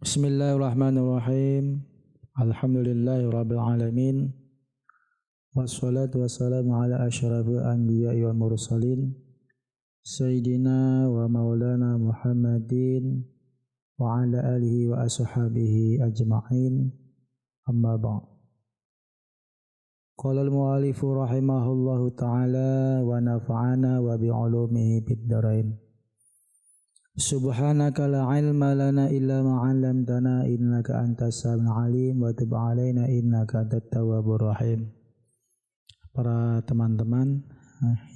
Bismillahirrahmanirrahim. Alhamdulillahirabbil alamin. Wassalatu wassalamu ala asyrafil anbiya'i wal mursalin sayyidina wa maulana Muhammadin wa ala alihi wa ashabihi ajma'in. Amma ba'd. Qala al-mu'allifu rahimahullahu ta'ala wa nafa'ana wa bi'ulumihi bid dharain. Subhanaka la ilma lana illa ma 'allamtana innaka antas samiul alim wa tub 'alaina innaka antat tawwabur rahim. Para teman-teman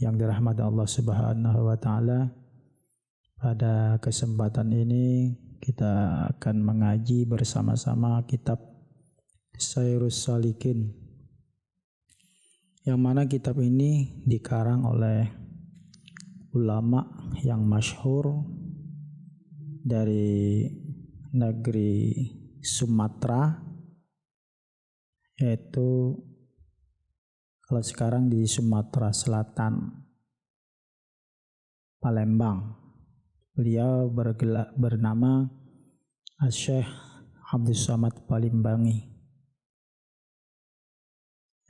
yang dirahmati Allah Subhanahu wa taala, pada kesempatan ini kita akan mengaji bersama-sama kitab Syairus Salikin, yang mana kitab ini dikarang oleh ulama yang masyhur dari negeri Sumatera, yaitu kalau sekarang di Sumatera Selatan, Palembang. Beliau bernama Syekh Abdus Samad Palimbangi,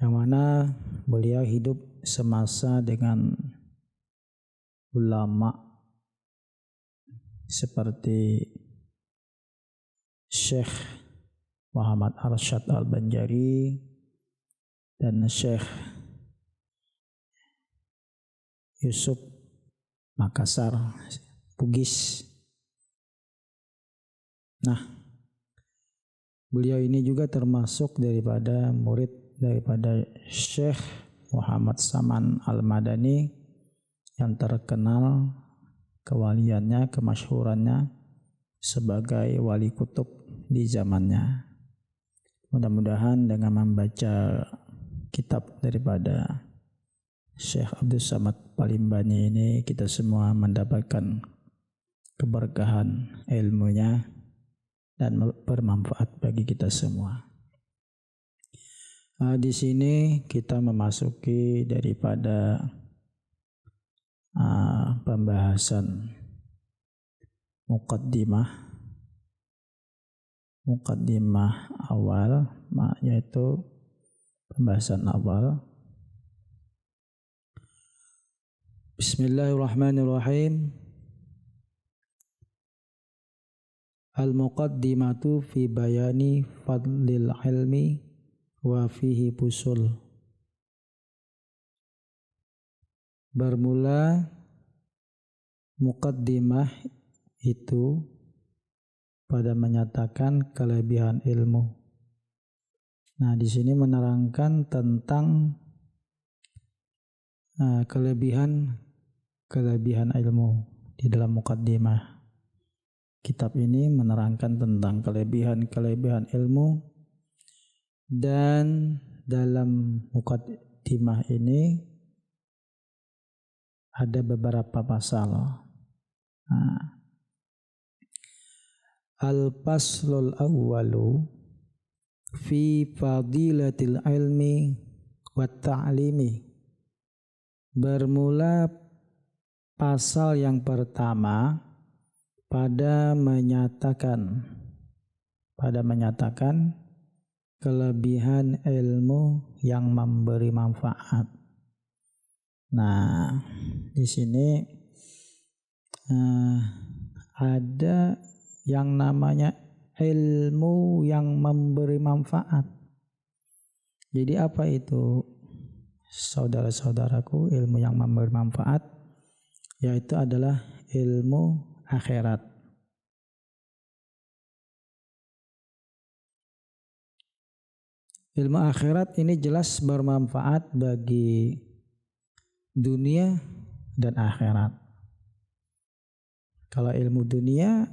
yang mana beliau hidup semasa dengan ulama seperti Syekh Muhammad Arsyad Al-Banjari dan Syekh Yusuf Makassar Bugis. Nah, beliau ini juga termasuk daripada murid daripada Syekh Muhammad Saman Al-Madani yang terkenal kewaliannya, kemasyhurannya sebagai wali kutub di zamannya. Mudah-mudahan dengan membaca kitab daripada Syekh Abdus Samad Palimbangi ini, kita semua mendapatkan keberkahan ilmunya dan bermanfaat bagi kita semua. Di sini kita memasuki daripada pembahasan muqaddimah awal, yaitu pembahasan awal. Bismillahirrahmanirrahim. Al-muqaddimatu fi bayani fadlil ilmi wa fihi fusul. Bermula muqaddimah itu pada menyatakan kelebihan ilmu. Nah, di sini menerangkan tentang kelebihan ilmu di dalam muqaddimah. Kitab ini menerangkan tentang kelebihan ilmu, dan dalam muqaddimah ini ada beberapa pasal. Al-faslul awwalu fi fadilatil ilmi wa ta'limi. Bermula pasal yang pertama pada menyatakan kelebihan ilmu yang memberi manfaat. Nah, di sini ada yang namanya ilmu yang memberi manfaat. Jadi apa itu, saudara-saudaraku, ilmu yang memberi manfaat? Yaitu adalah ilmu akhirat. Ilmu akhirat ini jelas bermanfaat bagi dunia dan akhirat. Kalau ilmu dunia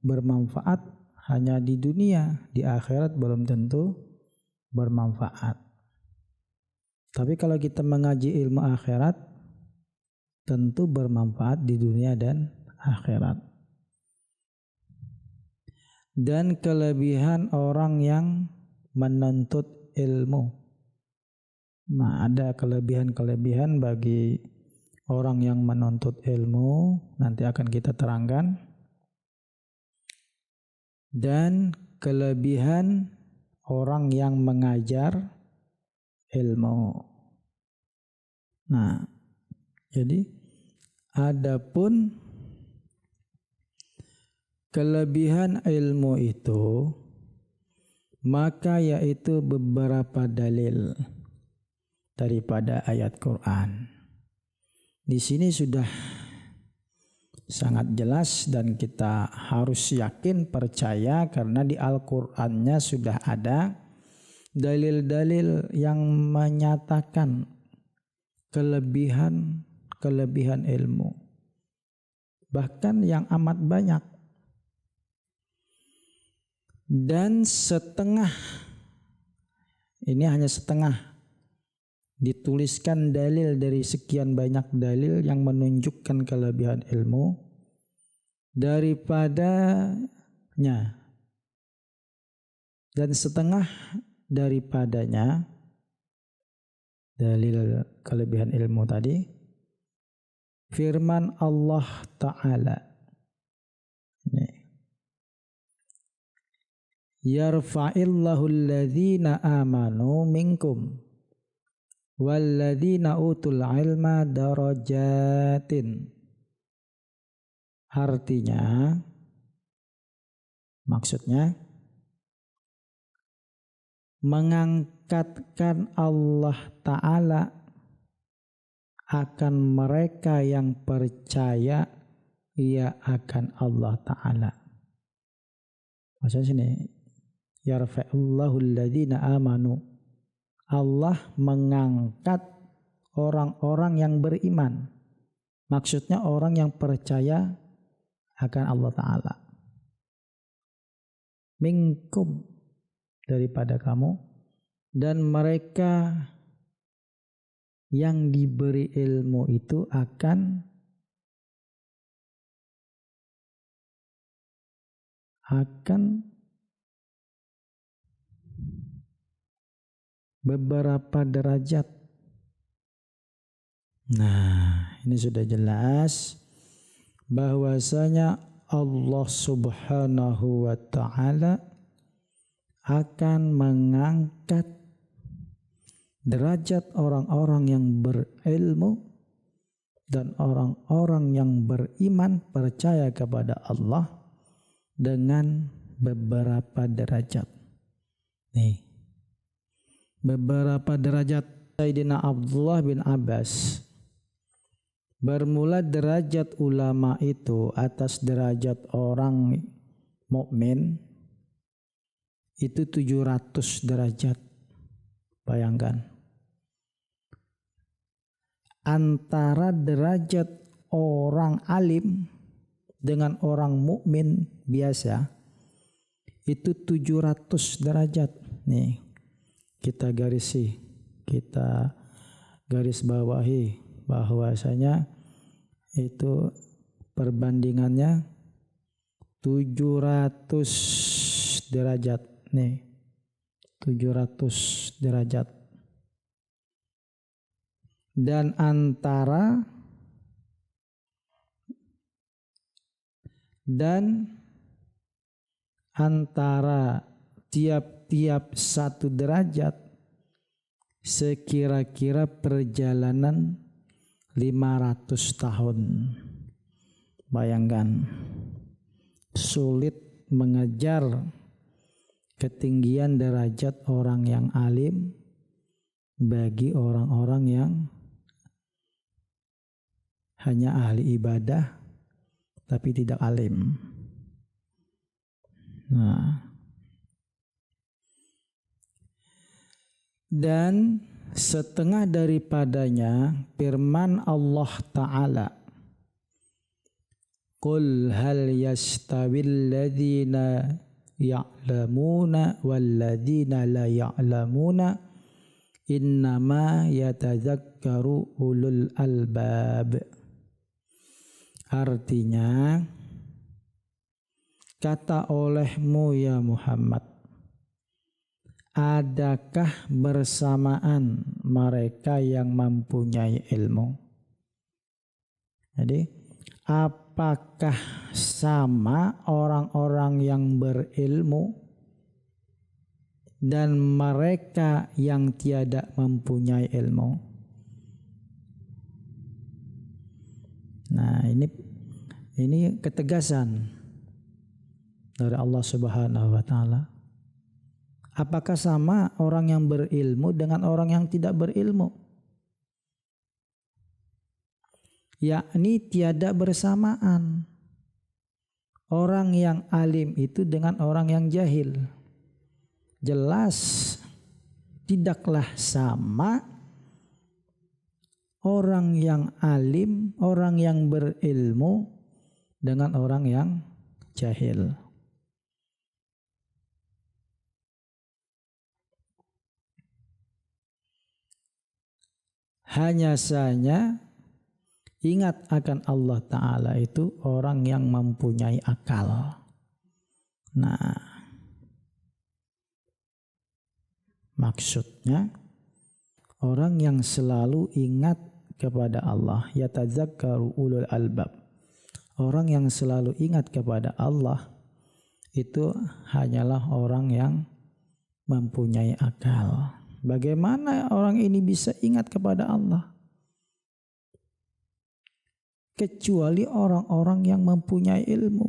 bermanfaat hanya di dunia, di akhirat belum tentu bermanfaat. Tapi kalau kita mengaji ilmu akhirat, tentu bermanfaat di dunia dan akhirat. Dan kelebihan orang yang menuntut ilmu. Nah, ada kelebihan-kelebihan bagi orang yang menuntut ilmu, nanti akan kita terangkan. dan kelebihan orang yang mengajar ilmu. Nah, jadi adapun kelebihan ilmu itu, maka yaitu beberapa dalil daripada ayat Quran. Di sini sudah sangat jelas dan kita harus yakin percaya karena di Al-Qur'annya sudah ada dalil-dalil yang menyatakan kelebihan ilmu, bahkan yang amat banyak. Dan setengah, ini hanya setengah, dituliskan dalil dari sekian banyak dalil yang menunjukkan kelebihan ilmu daripadanya, dan setengah daripadanya dalil kelebihan ilmu tadi firman Allah Ta'ala, yarfa'illahu alladhina amanu minkum walladzina utul ilma darajatin. Artinya, maksudnya mengangkatkan Allah Ta'ala akan mereka yang percaya ia akan Allah Ta'ala. Maksudnya sini, yarfa'illahu alladhina amanu, Allah mengangkat orang-orang yang beriman. Maksudnya orang yang percaya akan Allah Ta'ala. Minkum, daripada kamu, dan mereka yang diberi ilmu itu akan beberapa derajat. Nah, ini sudah jelas bahwasanya Allah Subhanahu wa Ta'ala akan mengangkat derajat orang-orang yang berilmu dan orang-orang yang beriman percaya kepada Allah dengan beberapa derajat. Nih, beberapa derajat. Sayyidina Abdullah bin Abbas, bermula derajat ulama itu atas derajat orang mukmin itu 700 derajat. Bayangkan, antara derajat orang alim dengan orang mukmin biasa itu 700 derajat. Nih, kita garis bawahi bahwasanya itu perbandingannya 700 derajat. Nih, 700 derajat. Dan antara tiap-tiap satu derajat sekira-kira perjalanan 500 tahun. Bayangkan, sulit mengejar ketinggian derajat orang yang alim bagi orang-orang yang hanya ahli ibadah tapi tidak alim. Nah, dan setengah daripadanya firman Allah Ta'ala, qul hal yastawil ladzina ya'lamuna wal ladzina la ya'lamuna innama yatadzakkaru ulul albab. Artinya, kata olehmu ya Muhammad, adakah bersamaan mereka yang mempunyai ilmu? Jadi, apa apakah sama orang-orang yang berilmu dan mereka yang tiada mempunyai ilmu? Nah, ini ketegasan dari Allah Subhanahu wa taala. Apakah sama orang yang berilmu dengan orang yang tidak berilmu? Yakni tiada bersamaan orang yang alim itu dengan orang yang jahil. Jelas tidaklah sama orang yang alim, orang yang berilmu dengan orang yang jahil. Hanya saja ingat akan Allah Ta'ala itu orang yang mempunyai akal. Nah, maksudnya orang yang selalu ingat kepada Allah, yatadzakkaru ulul albab. Orang yang selalu ingat kepada Allah itu hanyalah orang yang mempunyai akal. Bagaimana orang ini bisa ingat kepada Allah? Kecuali orang-orang yang mempunyai ilmu,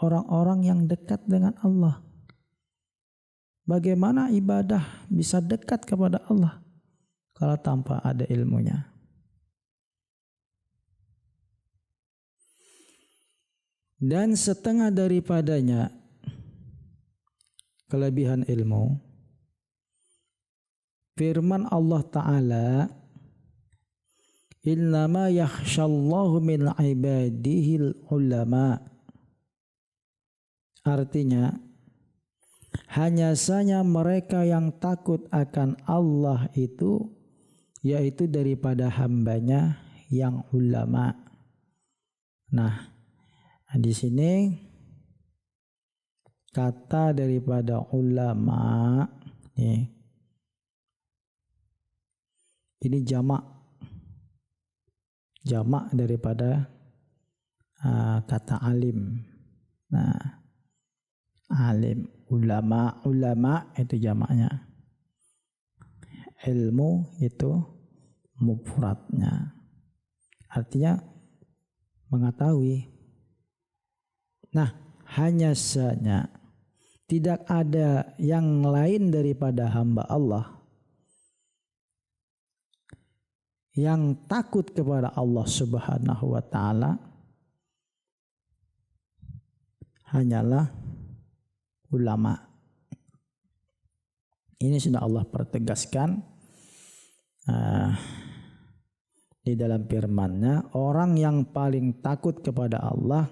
orang-orang yang dekat dengan Allah. Bagaimana ibadah bisa dekat kepada Allah kalau tanpa ada ilmunya? Dan setengah daripadanya kelebihan ilmu, firman Allah Ta'ala, innama yakhshallahu min ibadihil ulama. Artinya, hanya saja mereka yang takut akan Allah itu, yaitu daripada hambanya yang ulama. Nah, di sini kata daripada ulama nih, ini jamak daripada kata alim. Nah, alim, ulama itu jamaknya. Ilmu itu mufradnya. Artinya mengetahui. Nah, hanya saja tidak ada yang lain daripada hamba Allah yang takut kepada Allah Subhanahu wa taala hanyalah ulama. Ini sudah Allah pertegaskan di dalam firman-Nya, orang yang paling takut kepada Allah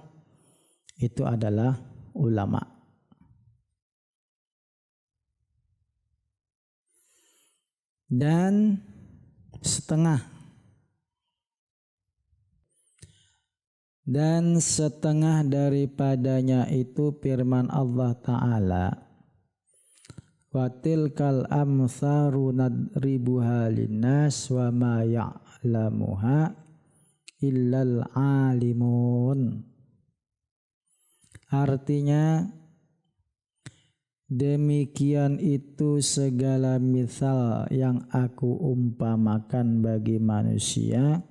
itu adalah ulama. Dan setengah daripadanya itu firman Allah Ta'ala, wa tilkal amsaru nadribuha linnas wa ma ya'lamuha illal alimun. Artinya, demikian itu segala misal yang aku umpamakan bagi manusia,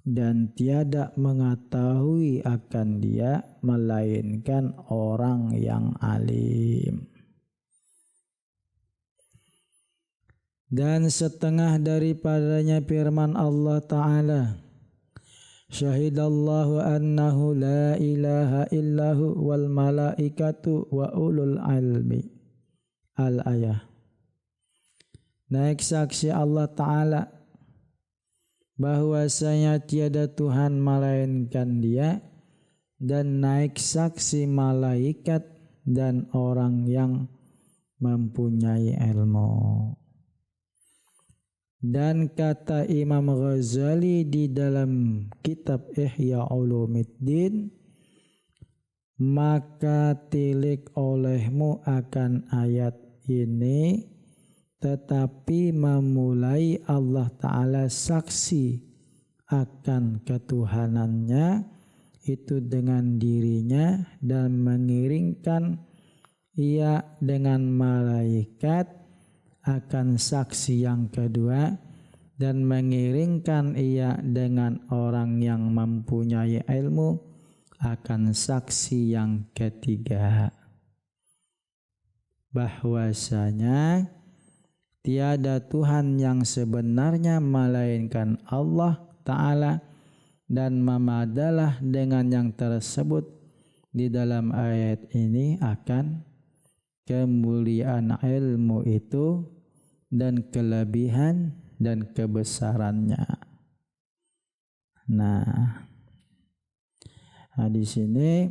dan tiada mengetahui akan dia melainkan orang yang alim. Dan setengah daripadanya firman Allah Ta'ala, syahidallahu annahu la ilaha illahu wal malaikatu wa ulul ilmi. Al-ayah. Naik saksi Allah Ta'ala bahwasanya tiada Tuhan melainkan Dia, dan naik saksi malaikat dan orang yang mempunyai ilmu. Dan kata Imam Ghazali di dalam kitab Ihya Ulumuddin, maka tilik olehmu akan ayat ini, tetapi memulai Allah Ta'ala saksi akan ketuhanannya itu dengan dirinya dan mengiringkan ia dengan malaikat akan saksi yang kedua dan mengiringkan ia dengan orang yang mempunyai ilmu akan saksi yang ketiga, bahwasanya tiada Tuhan yang sebenarnya melainkan Allah Ta'ala, dan memadalah dengan yang tersebut di dalam ayat ini akan kemuliaan ilmu itu dan kelebihan dan kebesarannya. Nah, di sini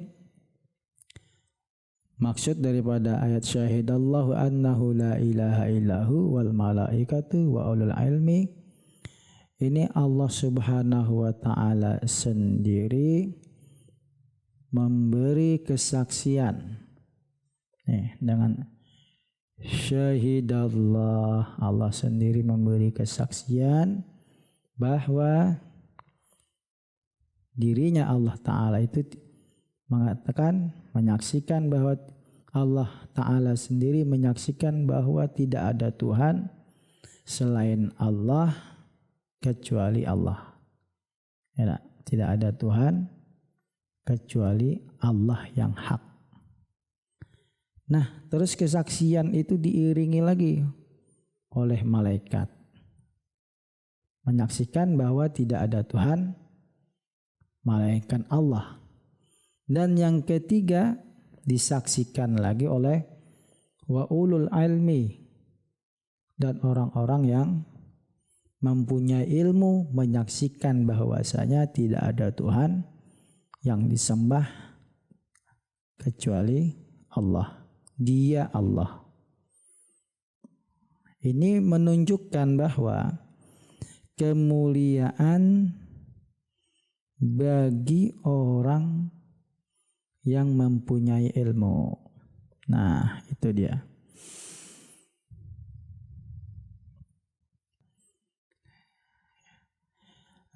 maksud daripada ayat syahidallahu annahu la ilaha illahu wal malaikatu wa ulul ilmi, ini Allah Subhanahu wa taala sendiri memberi kesaksian. Dengan syahidallah, Allah sendiri memberi kesaksian bahwa dirinya Allah Ta'ala itu mengatakan, menyaksikan bahwa Allah Ta'ala sendiri menyaksikan bahwa tidak ada Tuhan selain Allah kecuali Allah. Ya, tidak ada Tuhan kecuali Allah yang hak. Nah, terus kesaksian itu diiringi lagi oleh malaikat, menyaksikan bahwa tidak ada Tuhan melainkan Allah. Dan yang ketiga disaksikan lagi oleh wa ulul ilmi, dan orang-orang yang mempunyai ilmu menyaksikan bahwasanya tidak ada Tuhan yang disembah kecuali Allah. Dia Allah. Ini menunjukkan bahwa kemuliaan bagi orang yang mempunyai ilmu. Nah, itu dia.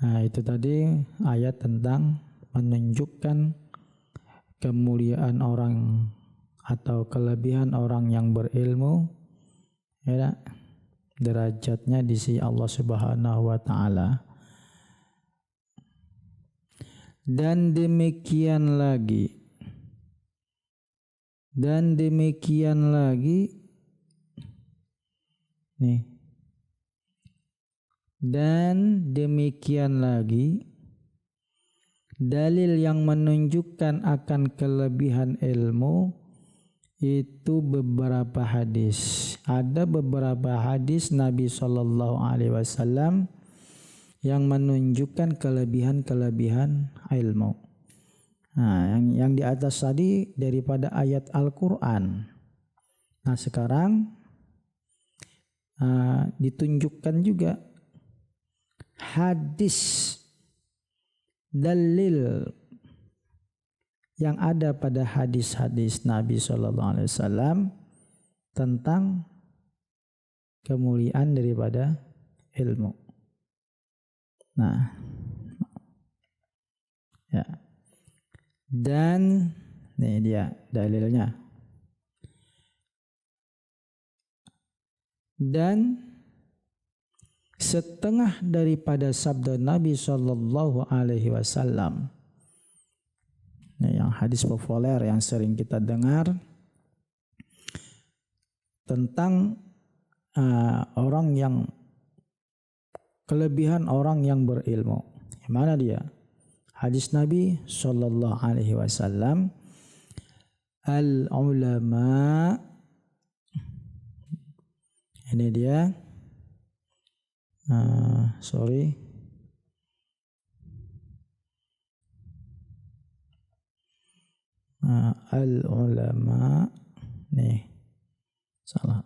Nah, itu tadi ayat tentang menunjukkan kemuliaan orang atau kelebihan orang yang berilmu, ya, derajatnya di sisi Allah Subhanahu wa taala. Dan demikian lagi nih. Dan demikian lagi dalil yang menunjukkan akan kelebihan ilmu itu beberapa hadis. Ada beberapa hadis Nabi Shallallahu Alaihi Wasallam yang menunjukkan kelebihan-kelebihan ilmu. Nah, yang di atas tadi daripada ayat Al-Quran. Nah, sekarang ditunjukkan juga hadis dalil yang ada pada hadis-hadis Nabi Shallallahu Alaihi Wasallam tentang kemuliaan daripada ilmu. Nah, ya, dan nih dia dalilnya. Dan setengah daripada sabda Nabi Shallallahu Alaihi Wasallam, yang hadis populer yang sering kita dengar tentang orang yang kelebihan orang yang berilmu. Mana dia? Hadis Nabi Shallallahu Alaihi Wasallam, al-ulama, ini dia, al-ulama, nih salah,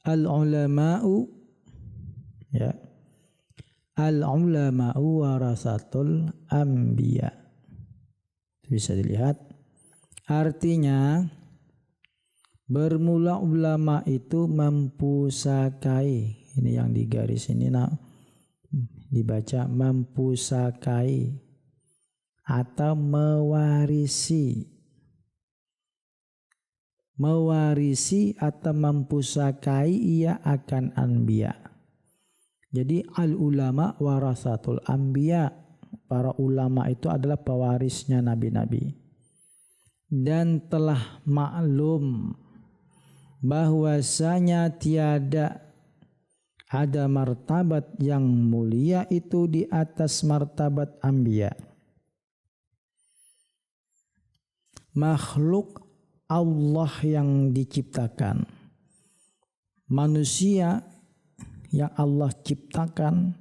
al-ulama'u, ya, al-ulama'u warasatul anbiya. Bisa dilihat artinya bermula ulama itu mempusakai, ini yang di garis ini, nah dibaca mempusakai atau mewarisi. Mewarisi atau mempusakai ia akan anbiya. Jadi al ulama warasatul anbiya. Para ulama itu adalah pewarisnya nabi-nabi. Dan telah maklum bahwasanya tiada ada martabat yang mulia itu di atas martabat anbiya. Makhluk Allah yang diciptakan, manusia yang Allah ciptakan,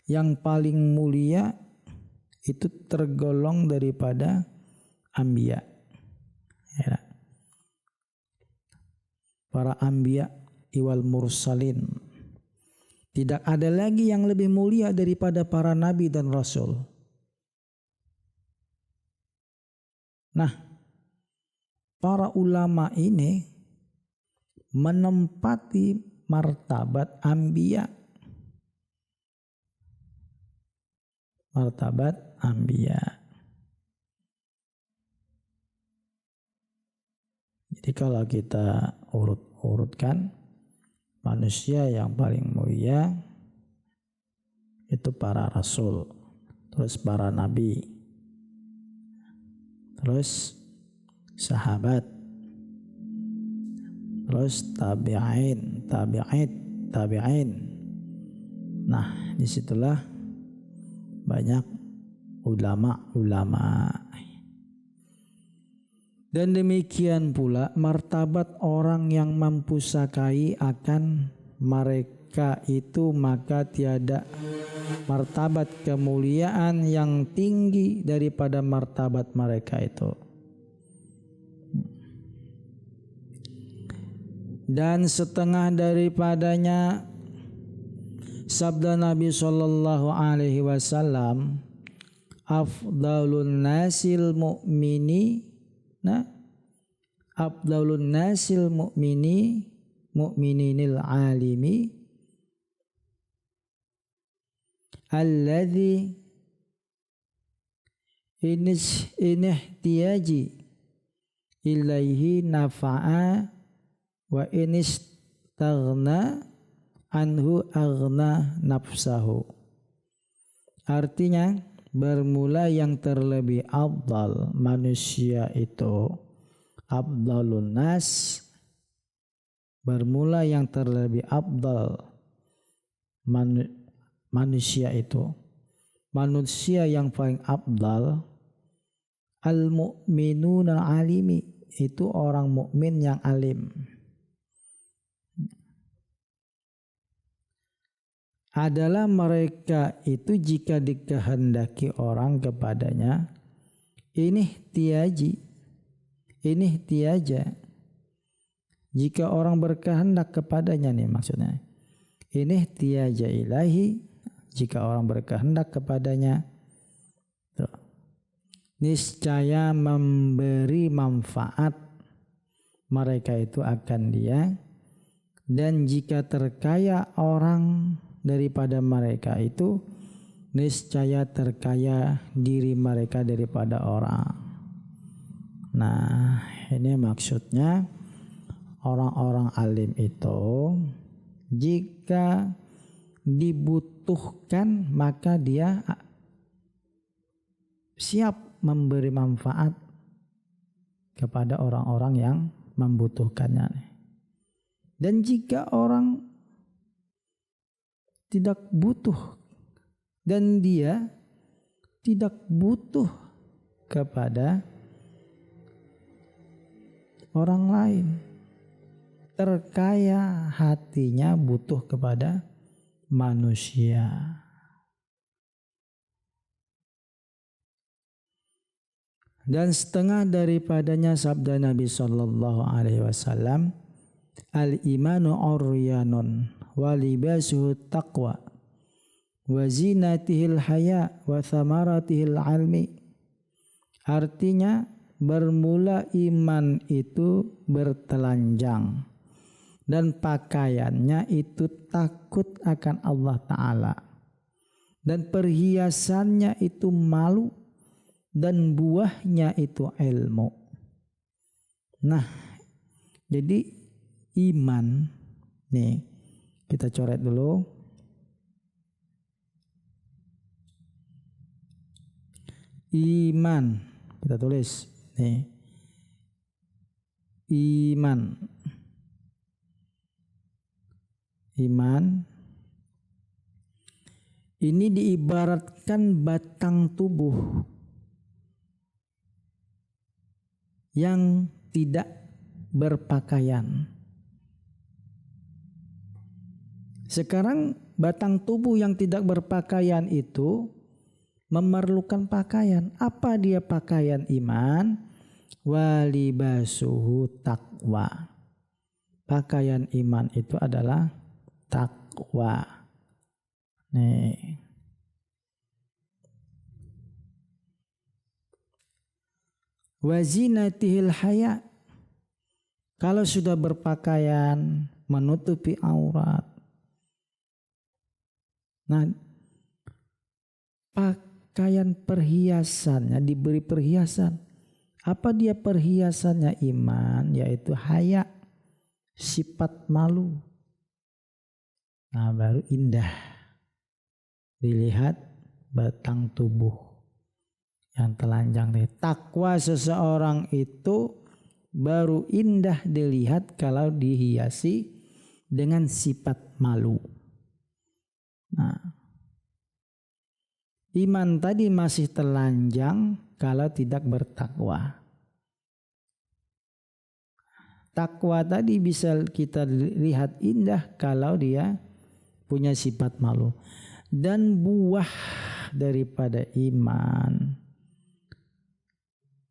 yang paling mulia itu tergolong daripada anbiya. Ya. Para anbiya iwal mursalin. Tidak ada lagi yang lebih mulia daripada para nabi dan rasul. Nah, para ulama ini menempati martabat anbiya. Martabat anbiya. Jadi kalau kita urut-urutkan, manusia yang paling mulia itu para rasul, terus para nabi, terus sahabat, terus tabi'in. Nah, disitulah banyak ulama-ulama. Dan demikian pula martabat orang yang mempusakai akan mereka itu, maka tiada martabat kemuliaan yang tinggi daripada martabat mereka itu. Dan setengah daripadanya sabda Nabi sallallahu alaihi wasallam, afdalun nasil mu'mini, nah, afdalun nasil mu'mininil alimi alladhi inihtiyaji ilaihi nafa'a wa inistaghna anhu aghna nafsahu. Artinya, bermula yang terlebih afdal manusia itu, afdalun nas, bermula yang terlebih afdal manusia itu, manusia yang paling afdal, al-mu'minun al-alimi, itu orang mukmin yang alim. Adalah mereka itu jika dikehendaki orang kepadanya, ini tiaja. Jika orang berkehendak kepadanya nih maksudnya, ini tiaja ilahi, jika orang berkehendak kepadanya, tuh, niscaya memberi manfaat mereka itu akan dia. Dan jika terkaya orang daripada mereka itu, niscaya terkaya diri mereka daripada orang. Nah, ini maksudnya orang-orang alim itu jika dibutuhkan maka dia siap memberi manfaat kepada orang-orang yang membutuhkannya. Dan jika orang tidak butuh dan dia tidak butuh kepada orang lain, terkaya hatinya butuh kepada manusia. Dan setengah daripadanya sabda Nabi sallallahu alaihi wasallam, al-imanu uryanun wa libasuhu taqwa wa zinatihil haya wa thamaratihil ilmi. Artinya, bermula iman itu bertelanjang dan pakaiannya itu takut akan Allah Ta'ala, dan perhiasannya itu malu, dan buahnya itu ilmu. Nah, jadi iman nih kita coret dulu. Iman kita tulis nih. Iman ini diibaratkan batang tubuh yang tidak berpakaian. Sekarang batang tubuh yang tidak berpakaian itu memerlukan pakaian. Apa dia pakaian iman? Walibasuhu taqwa. Pakaian iman itu adalah takwa. Nih. Wazinatihil haya. Kalau sudah berpakaian menutupi aurat. Nah, pakaian perhiasannya diberi perhiasan. Apa dia perhiasannya iman? Yaitu haya, sifat malu. Nah, baru indah dilihat batang tubuh yang telanjang. Takwa seseorang itu baru indah dilihat kalau dihiasi dengan sifat malu. Nah, iman tadi masih telanjang kalau tidak bertakwa. Takwa tadi bisa kita lihat indah kalau dia punya sifat malu. Dan buah daripada iman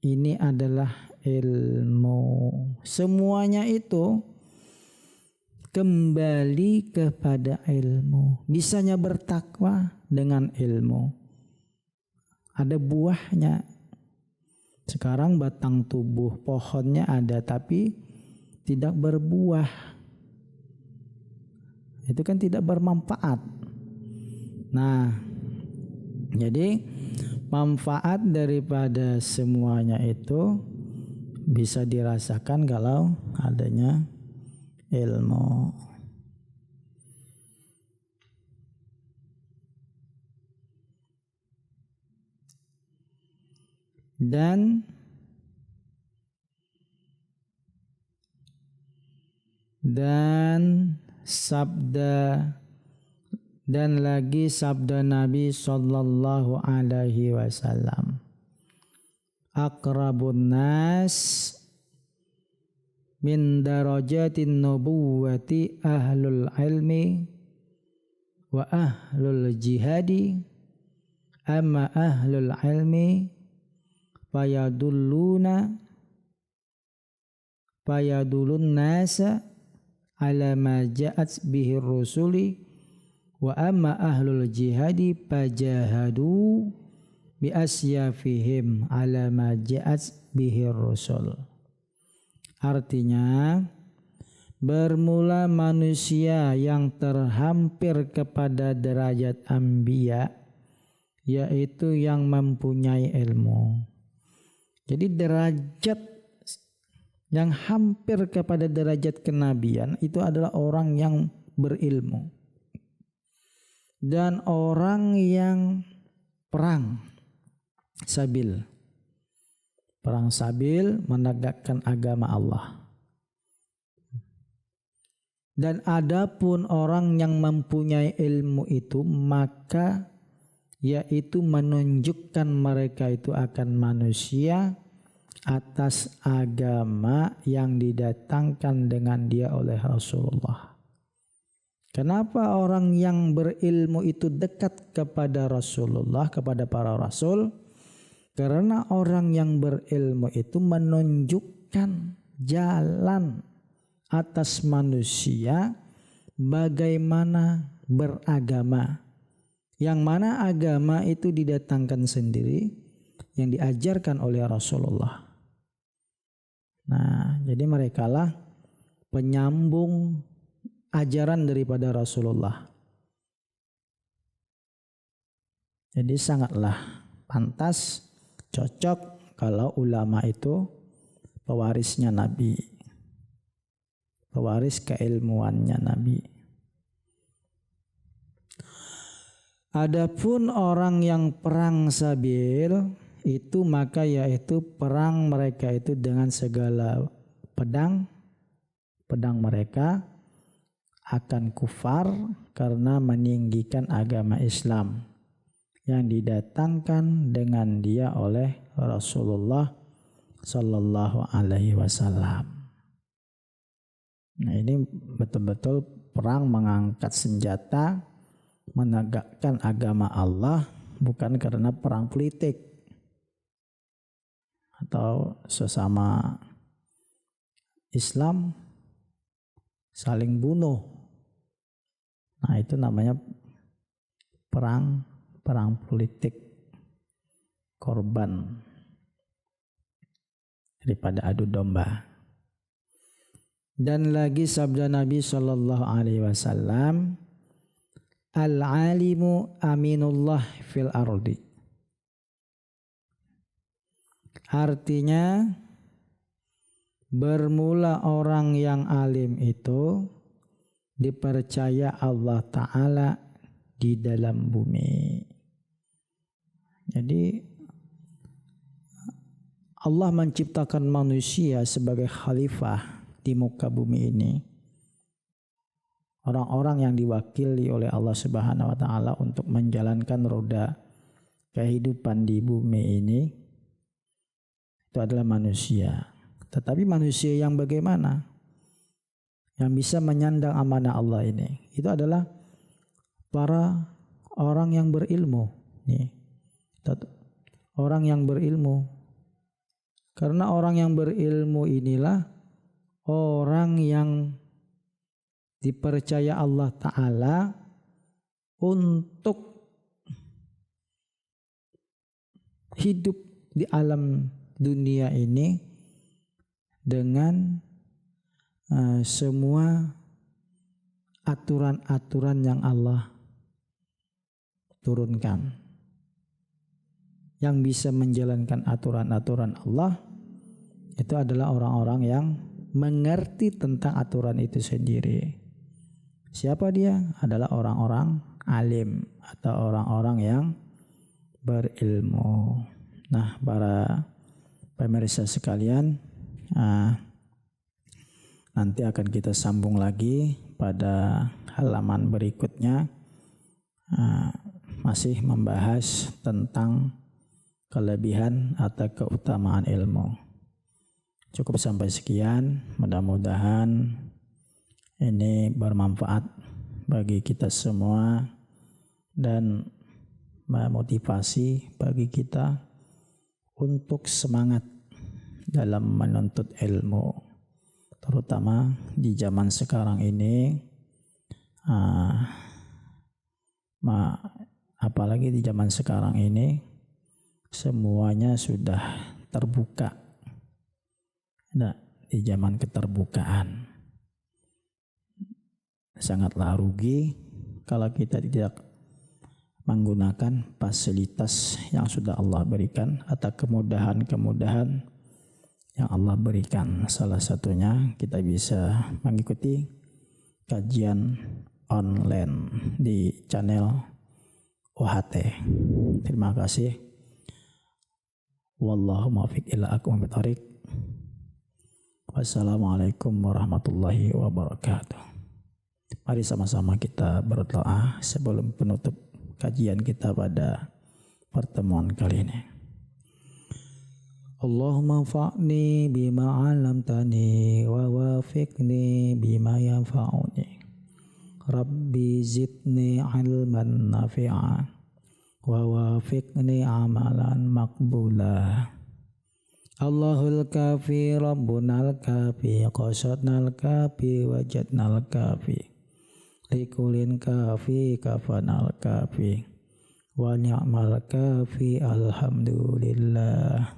ini adalah ilmu. Semuanya itu kembali kepada ilmu. Bisanya bertakwa dengan ilmu. Ada buahnya. Sekarang batang tubuh pohonnya ada tapi tidak berbuah. Itu kan tidak bermanfaat. Nah, jadi manfaat daripada semuanya itu bisa dirasakan kalau adanya ilmu. Dan lagi sabda Nabi sallallahu alaihi wasallam, aqrabun nas min darajatin nubuwati ahlul ilmi wa ahlul jihadi, amma ahlul ilmi fayadulun nasa ala ma ja'at bihi rusuli, wa amma ahlul jihadi fajahadu bi asyafihim ala ma ja'at bihi rusul. Artinya, bermula manusia yang terhampir kepada derajat anbiya, yaitu yang mempunyai ilmu. Jadi derajat yang hampir kepada derajat kenabian itu adalah orang yang berilmu. Dan orang yang perang sabil menegakkan agama Allah. Dan adapun orang yang mempunyai ilmu itu, maka yaitu menunjukkan mereka itu akan manusia atas agama yang didatangkan dengan dia oleh Rasulullah. Kenapa orang yang berilmu itu dekat kepada Rasulullah, kepada para rasul? Karena orang yang berilmu itu menunjukkan jalan atas manusia bagaimana beragama. Yang mana agama itu didatangkan sendiri, yang diajarkan oleh Rasulullah. Nah, jadi merekalah penyambung ajaran daripada Rasulullah. Jadi sangatlah pantas, cocok kalau ulama itu pewarisnya Nabi, pewaris keilmuannya Nabi. Adapun orang yang perang sabil itu maka yaitu perang mereka itu dengan segala pedang mereka akan kufar karena meninggikan agama Islam yang didatangkan dengan dia oleh Rasulullah Sallallahu Alaihi Wasallam. Nah, ini betul-betul perang mengangkat senjata, menegakkan agama Allah, bukan karena perang politik atau sesama Islam saling bunuh. Nah, itu namanya perang politik, korban daripada adu domba. Dan lagi sabda Nabi Sallallahu Alaihi Wasallam, al-alimu aminullah fil ardi. Artinya bermula orang yang alim itu dipercaya Allah Ta'ala di dalam bumi. Jadi Allah menciptakan manusia sebagai khalifah di muka bumi ini. Orang-orang yang diwakili oleh Allah Subhanahu wa Ta'ala untuk menjalankan roda kehidupan di bumi ini itu adalah manusia. Tetapi manusia yang bagaimana? Yang bisa menyandang amanah Allah ini, itu adalah para orang yang berilmu. Orang yang berilmu. Karena orang yang berilmu inilah orang yang dipercaya Allah Ta'ala untuk hidup di alam dunia ini dengan semua aturan-aturan yang Allah turunkan. Yang bisa menjalankan aturan-aturan Allah itu adalah orang-orang yang mengerti tentang aturan itu sendiri. Siapa dia? Adalah orang-orang alim atau orang-orang yang berilmu. Nah, para pemirsa sekalian, nanti akan kita sambung lagi pada halaman berikutnya, masih membahas tentang kelebihan atau keutamaan ilmu. Cukup sampai sekian, mudah-mudahan ini bermanfaat bagi kita semua dan memotivasi bagi kita untuk semangat dalam menuntut ilmu, terutama di zaman sekarang ini, apalagi di zaman sekarang ini semuanya sudah terbuka. Nah, di zaman keterbukaan sangatlah rugi kalau kita tidak menggunakan fasilitas yang sudah Allah berikan atau kemudahan-kemudahan yang Allah berikan. Salah satunya kita bisa mengikuti kajian online di channel OHT. Terima kasih. Wallahu muwaffiq ila aqwamit thoriq. Wassalamualaikum warahmatullahi wabarakatuh. Mari sama-sama kita berdoa sebelum penutup kajian kita pada pertemuan kali ini. Allahumma fa'ni bima 'allamtani wa wafiqni bima yanfa'uni. Rabbi zidni 'ilman nafi'a wa wafiqni 'amalan maqbula. Allahul kafi rabbunal kafi qasadnal kafi wajadnal kafi likulin kafi kafanal kafi wa ni'mal kafi alhamdulillah.